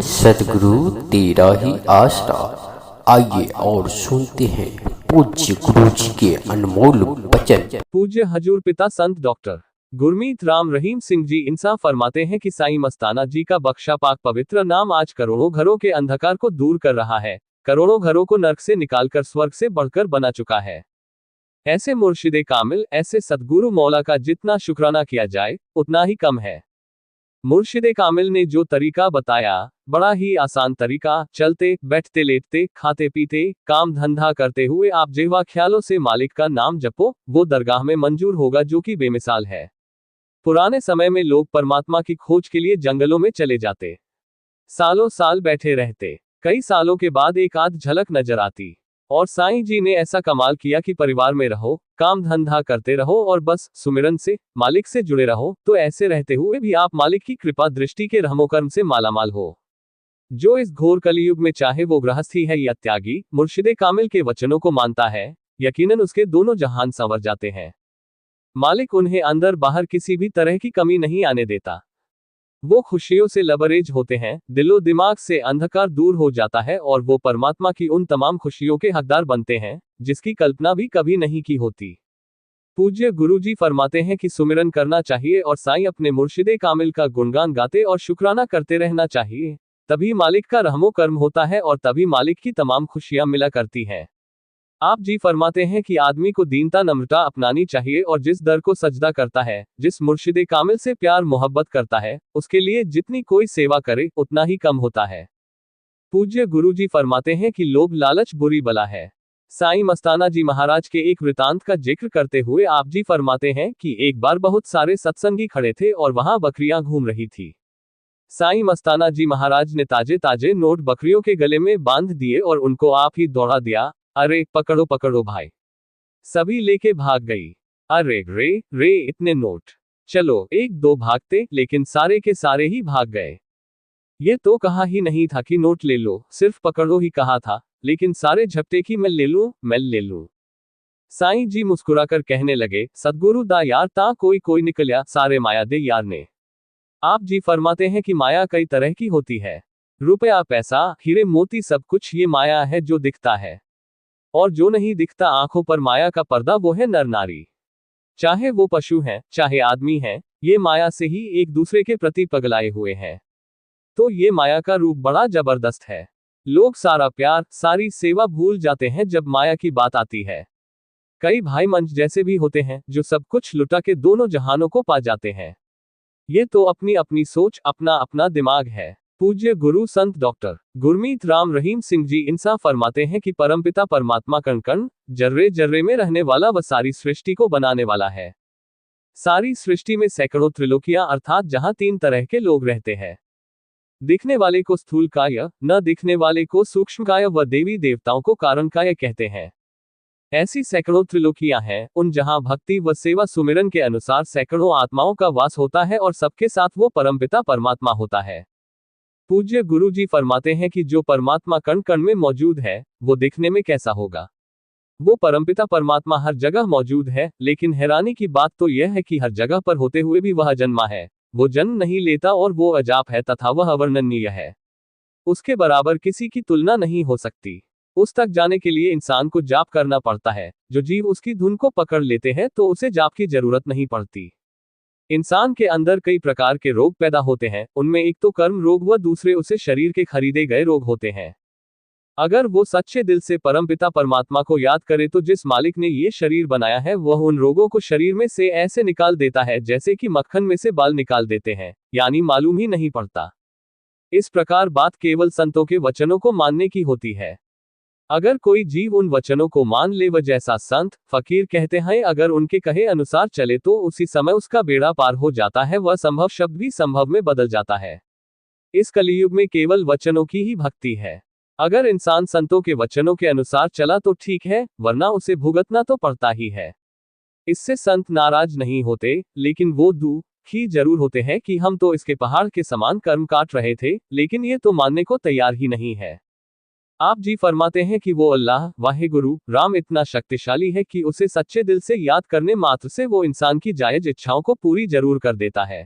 सतगुरु तेरा ही आसरा। आइए और सुनते हैं पूज्य गुरु जी के अनमोल वचन। पूज्य हजूर पिता संत डॉक्टर गुरमीत राम रहीम सिंह जी इंसाफ फरमाते हैं कि साईं मस्ताना जी का बख्शा पाक पवित्र नाम आज करोड़ों घरों के अंधकार को दूर कर रहा है, करोड़ों घरों को नर्क से निकालकर स्वर्ग से बढ़कर बना चुका है। ऐसे मुर्शिदे कामिल, ऐसे सतगुरु मौला का जितना शुक्राना किया जाए उतना ही कम है। मुर्शिदे कामिल ने जो तरीका बताया, बड़ा ही आसान तरीका, चलते बैठते लेटते खाते पीते काम धंधा करते हुए आप जिह्वा ख्यालों से मालिक का नाम जपो, वो दरगाह में मंजूर होगा, जो कि बेमिसाल है। पुराने समय में लोग परमात्मा की खोज के लिए जंगलों में चले जाते, सालों साल बैठे रहते, कई सालों के बाद एक आध झलक नजर आती, और साईं जी ने ऐसा कमाल किया कि परिवार में रहो, काम धंधा करते रहो और बस सुमिरन से मालिक से जुड़े रहो, तो ऐसे रहते हुए भी आप मालिक की कृपा दृष्टि के रहमोकर्म से मालामाल हो। जो इस घोर कलियुग में, चाहे वो गृहस्थी है या त्यागी, मुर्शिदे कामिल के वचनों को मानता है, यकीनन उसके दोनों जहान संवर जाते हैं। मालिक उन्हें अंदर बाहर किसी भी तरह की कमी नहीं आने देता। वो खुशियों से लबरेज होते हैं, दिलो दिमाग से अंधकार दूर हो जाता है और वो परमात्मा की उन तमाम खुशियों के हकदार बनते हैं जिसकी कल्पना भी कभी नहीं की होती। पूज्य गुरुजी फरमाते हैं कि सुमिरन करना चाहिए और साईं अपने मुर्शिदे कामिल का गुणगान गाते और शुक्राना करते रहना चाहिए, तभी मालिक का रहमो कर्म होता है और तभी मालिक की तमाम खुशियां मिला करती हैं। आप जी फरमाते हैं कि आदमी को दीनता नम्रता अपनानी चाहिए और जिस दर को सजदा करता है, जिस मुर्शिदे कामिल से प्यार मोहब्बत करता है, उसके लिए जितनी कोई सेवा करे उतना ही कम होता है। पूज्य गुरुजी फरमाते हैं कि लोभ लालच बुरी बला है। साईं मस्ताना जी महाराज के एक वृतांत का जिक्र करते हुए आप जी फरमाते हैं कि एक बार बहुत सारे सत्संगी खड़े थे और वहां बकरियां घूम रही थी। साईं मस्ताना जी महाराज ने ताजे ताजे नोट बकरियों के गले में बांध दिए और उनको आप ही दौड़ा दिया। अरे पकड़ो पकड़ो भाई! सभी लेके भाग गई। अरे रे रे इतने नोट! चलो एक दो भागते, लेकिन सारे के सारे ही भाग गए। ये तो कहा ही नहीं था कि नोट ले लो, सिर्फ पकड़ो ही कहा था, लेकिन सारे झपटे की मैं ले लूं, मैं ले लूं। साईं जी मुस्कुराकर कहने लगे, सतगुरु दा यार ता कोई कोई निकलिया, सारे माया दे यार ने। आप जी फरमाते हैं कि माया कई तरह की होती है। रुपया पैसा हीरे मोती सब कुछ ये माया है जो दिखता है, और जो नहीं दिखता आंखों पर माया का पर्दा, वो है नर नारी। चाहे वो पशु हैं, चाहे आदमी हैं, ये माया से ही एक दूसरे के प्रति पगलाए हुए हैं। तो ये माया का रूप बड़ा जबरदस्त है। लोग सारा प्यार, सारी सेवा भूल जाते हैं जब माया की बात आती है। कई भाई मंच जैसे भी होते हैं जो सब कुछ लुटा के दोनों जहानों को पा जाते हैं। ये तो अपनी अपनी सोच, अपना अपना दिमाग है। पूज्य गुरु संत डॉक्टर गुरमीत राम रहीम सिंह जी इंसाफ फरमाते हैं कि परमपिता परमात्मा कण कण जर्रे जर्रे में रहने वाला व सारी सृष्टि को बनाने वाला है। सारी सृष्टि में सैकड़ों त्रिलोकियां, अर्थात जहां तीन तरह के लोग रहते हैं। दिखने वाले को स्थूल काय, न दिखने वाले को सूक्ष्म काय व देवी देवताओं को कारण काय कहते हैं। ऐसी सैकड़ों त्रिलोकियां हैं उन जहां भक्ति व सेवा सुमिरन के अनुसार सैकड़ों आत्माओं का वास होता है और सबके साथ वो परमपिता परमात्मा होता है। पूज्य गुरु जी फरमाते हैं कि जो परमात्मा कण कण में मौजूद है, वो दिखने में कैसा होगा? वो परमपिता परमात्मा हर जगह मौजूद है, लेकिन हैरानी की बात तो यह है कि हर जगह पर होते हुए भी वह अजन्मा है, वो जन्म नहीं लेता और वो अजाप है तथा वह अवर्णनीय है। उसके बराबर किसी की तुलना नहीं हो सकती। उस तक जाने के लिए इंसान को जाप करना पड़ता है। जो जीव उसकी धुन को पकड़ लेते हैं तो उसे जाप की जरूरत नहीं पड़ती। इंसान के अंदर कई प्रकार के रोग पैदा होते हैं, उनमें एक तो कर्म रोग व दूसरे उसे शरीर के खरीदे गए रोग होते हैं। अगर वो सच्चे दिल से परमपिता परमात्मा को याद करे तो जिस मालिक ने ये शरीर बनाया है वह उन रोगों को शरीर में से ऐसे निकाल देता है जैसे कि मक्खन में से बाल निकाल देते हैं, यानी मालूम ही नहीं पड़ता। इस प्रकार बात केवल संतों के वचनों को मानने की होती है। अगर कोई जीव उन वचनों को मान ले व जैसा संत फकीर कहते हैं अगर उनके कहे अनुसार चले तो उसी समय उसका बेड़ा पार हो जाता है, वह संभव शब्द भी संभव में बदल जाता है। इस कलियुग में केवल वचनों की ही भक्ति है। अगर इंसान संतों के वचनों के अनुसार चला तो ठीक है, वरना उसे भुगतना तो पड़ता ही है। इससे संत नाराज नहीं होते, लेकिन वो दुखी जरूर होते हैं कि हम तो इसके पहाड़ के समान कर्म काट रहे थे, लेकिन ये तो मानने को तैयार ही नहीं है। आप जी फरमाते हैं कि वो अल्लाह वाहिगुरु राम इतना शक्तिशाली है कि उसे सच्चे दिल से याद करने मात्र से वो इंसान की जायज इच्छाओं को पूरी जरूर कर देता है।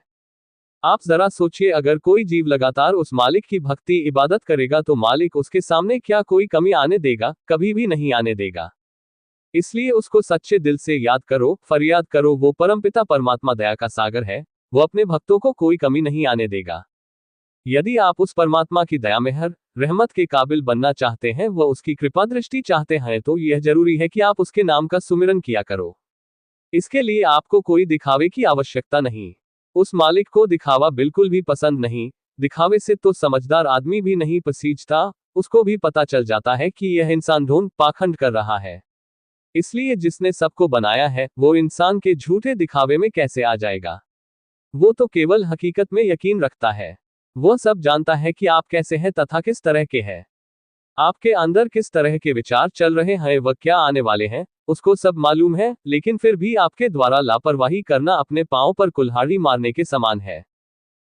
आप जरा सोचिए, अगर कोई जीव लगातार उस मालिक की भक्ति इबादत करेगा तो मालिक उसके सामने क्या कोई कमी आने देगा? कभी भी नहीं आने देगा। इसलिए उसको सच्चे दिल से याद करो, फरियाद करो। वो परमपिता परमात्मा दया का सागर है, वो अपने भक्तों को कोई कमी नहीं आने देगा। यदि आप उस परमात्मा की दया मेहर रहमत के काबिल बनना चाहते हैं, वह उसकी कृपा दृष्टि चाहते हैं, तो यह जरूरी है कि आप उसके नाम का सुमिरन किया करो। इसके लिए आपको कोई दिखावे की आवश्यकता नहीं। उस मालिक को दिखावा बिल्कुल भी पसंद नहीं। दिखावे से तो समझदार आदमी भी नहीं पसीजता, उसको भी पता चल जाता है कि यह इंसान ढोंग पाखंड कर रहा है। इसलिए जिसने सबको बनाया है, वो इंसान के झूठे दिखावे में कैसे आ जाएगा? वो तो केवल हकीकत में यकीन रखता है। वो सब जानता है कि आप कैसे हैं तथा किस तरह के हैं। आपके अंदर किस तरह के विचार चल रहे हैं, वह क्या आने वाले हैं, उसको सब मालूम है। लेकिन फिर भी आपके द्वारा लापरवाही करना अपने पांव पर कुल्हाड़ी मारने के समान है।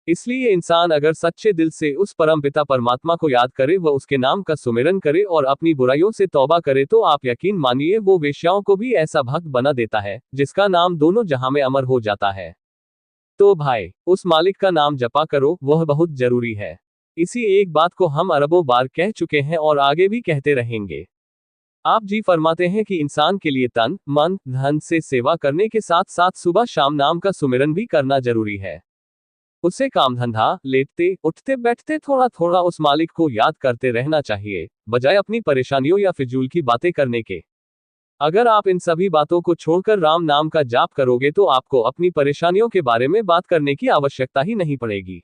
इसलिए इंसान अगर सच्चे दिल से उस परमपिता परमात्मा को याद करे, वह उसके नाम का सुमिरन करे और अपनी बुराइयों से तौबा करे, तो आप यकीन मानिए वो वेश्याओं को भी ऐसा भक्त बना देता है जिसका नाम दोनों जहां में अमर हो जाता है। तो भाई, उस मालिक का नाम जपा करो, वह बहुत जरूरी है। इसी एक बात को हम अरबों बार कह चुके हैं और आगे भी कहते रहेंगे। आप जी फरमाते हैं कि इंसान के लिए तन, मन, धन से सेवा करने के साथ साथ सुबह शाम नाम का सुमिरन भी करना जरूरी है। उसे काम धंधा, लेटते उठते बैठते थोड़ा थोड़ा उस मालिक को याद करते रहना चाहिए, बजाय अपनी परेशानियों या फिजूल की बातें करने के। अगर आप इन सभी बातों को छोड़कर राम नाम का जाप करोगे तो आपको अपनी परेशानियों के बारे में बात करने की आवश्यकता ही नहीं पड़ेगी,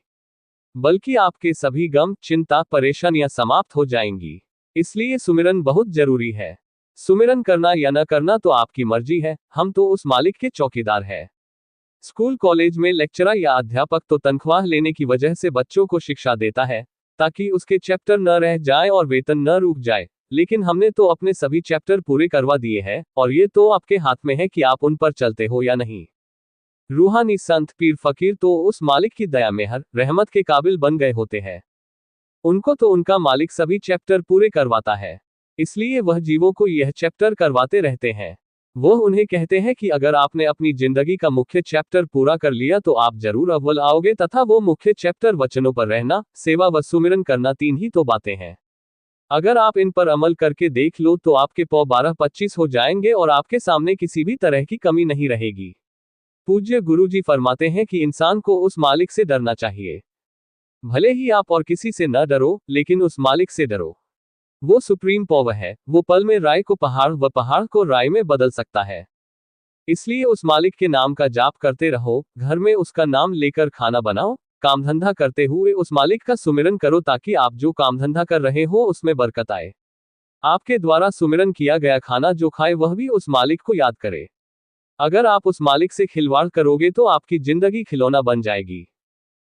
बल्कि आपके सभी गम, चिंता, परेशानियां समाप्त हो जाएंगी। इसलिए सुमिरन बहुत जरूरी है। सुमिरन करना या न करना तो आपकी मर्जी है, हम तो उस मालिक के चौकीदार हैं। स्कूल कॉलेज में लेक्चरर या अध्यापक तो तनख्वाह लेने की वजह से बच्चों को शिक्षा देता है ताकि उसके चैप्टर न रह जाए और वेतन न रुक जाए, लेकिन हमने तो अपने सभी चैप्टर पूरे करवा दिए हैं और ये तो आपके हाथ में है कि आप उन पर चलते हो या नहीं। रूहानी संत, पीर, फकीर तो उस मालिक की दया मेहर रहमत के काबिल बन गए होते हैं। उनको तो उनका मालिक सभी चैप्टर पूरे करवाता है, इसलिए वह जीवों को यह चैप्टर करवाते रहते हैं। वो उन्हें कहते हैं कि अगर आपने अपनी जिंदगी का मुख्य चैप्टर पूरा कर लिया तो आप जरूर अव्वल आओगे, तथा वो मुख्य चैप्टर वचनों पर रहना, सेवा व सुमिरन करना, 3 ही तो बातें हैं। अगर आप इन पर अमल करके देख लो तो आपके पौ 12-25 हो जाएंगे और आपके सामने किसी भी तरह की कमी नहीं रहेगी। पूज्य गुरुजी फरमाते हैं कि इंसान को उस मालिक से डरना चाहिए। भले ही आप और किसी से न डरो, लेकिन उस मालिक से डरो। वो सुप्रीम पावर है, वो पल में राय को पहाड़ व पहाड़ को राय में बदल सकता है। इसलिए उस मालिक के नाम का जाप करते रहो, घर में उसका नाम लेकर खाना बनाओ, काम धंधा करते हुए उस मालिक का सुमिरन करो ताकि आप जो काम धंधा कर रहे हो उसमें बरकत आए। आपके द्वारा सुमिरन किया गया खाना जो खाए वह भी उस मालिक को याद करे। अगर आप उस मालिक से खिलवाड़ करोगे तो आपकी जिंदगी खिलौना बन जाएगी।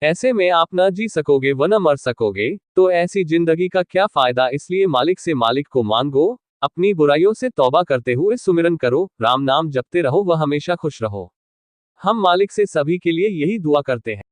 ऐसे में आप न जी सकोगे व न मर सकोगे, तो ऐसी जिंदगी का क्या फायदा। इसलिए मालिक से मालिक को मांगो, अपनी बुराइयों से तौबा करते हुए सुमिरन करो, राम नाम जपते रहो व हमेशा खुश रहो। हम मालिक से सभी के लिए यही दुआ करते हैं।